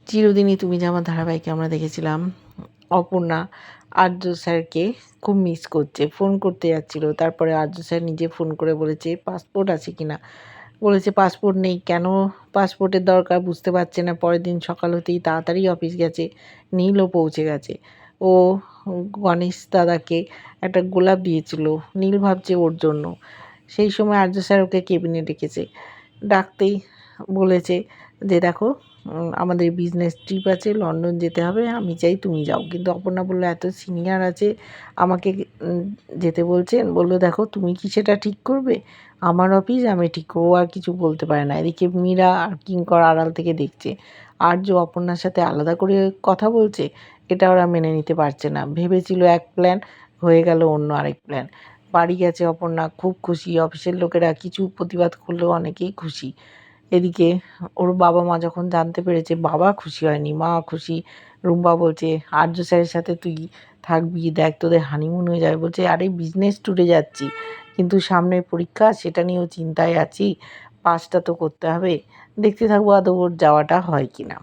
চিরদিনই তুমি যে আমার ধারাবাহিকে আমরা দেখেছিলাম অপর্ণা আর্য স্যারকে খুব মিস করছে, ফোন করতে যাচ্ছিল। তারপরে আর্য স্যার নিজে ফোন করে বলেছে পাসপোর্ট আছে কিনা, বলেছে পাসপোর্ট নেই। কেন পাসপোর্টের দরকার বুঝতে পারছে না। পরের দিন সকাল হতেই তাড়াতাড়ি অফিস গেছে, নীলও পৌঁছে গেছে। ও গণেশ দাদাকে একটা গোলাপ দিয়েছিল, নীল ভাবছে ওর জন্য। সেই সময় আর্য স্যার ওকে কেবিনে ডেকেছে, ডাকতেই বলেছে যে দেখো আমাদের বিজনেস ট্রিপ আছে, লন্ডন যেতে হবে, আমি চাই তুমি যাও। কিন্তু অপর্ণা বলল এত সিনিয়র আছে আমাকে যেতে বলছেন। বলল দেখো তুমি কি সেটা ঠিক করবে, আমার অফিস আমি ঠিক করবো। আর কিছু বলতে পারে না। এদিকে মীরা আর কিঙ্কর আড়াল থেকে দেখছে আর্য অপর্ণার সাথে আলাদা করে কথা বলছে। এটা ওরা মেনে নিতে পারছে না। ভেবেছিল এক প্ল্যান, হয়ে গেল অন্য আরেক প্ল্যান। বাড়ি গেছে অপর্ণা, খুব খুশি। অফিসের লোকেরা কিছু প্রতিবাদ করলেও অনেকেই খুশি। এদিকে ওর বাবা মা যখন জানতে পেরেছে, বাবা খুশি হয়নি, মা খুশি। রুম্পা বলছে আর্য স্যারের সাথে তুই থাকবি, দেখ তোদের হানিমুন হয়ে যাবে। বলছে আরে বিজনেস ট্যুরে যাচ্ছি, কিন্তু সামনে পরীক্ষা, সেটা নিয়েও চিন্তায় আছি, পাসটা তো করতে হবে। দেখতে থাকবো আদৌ ওর যাওয়াটা হয় কিনা।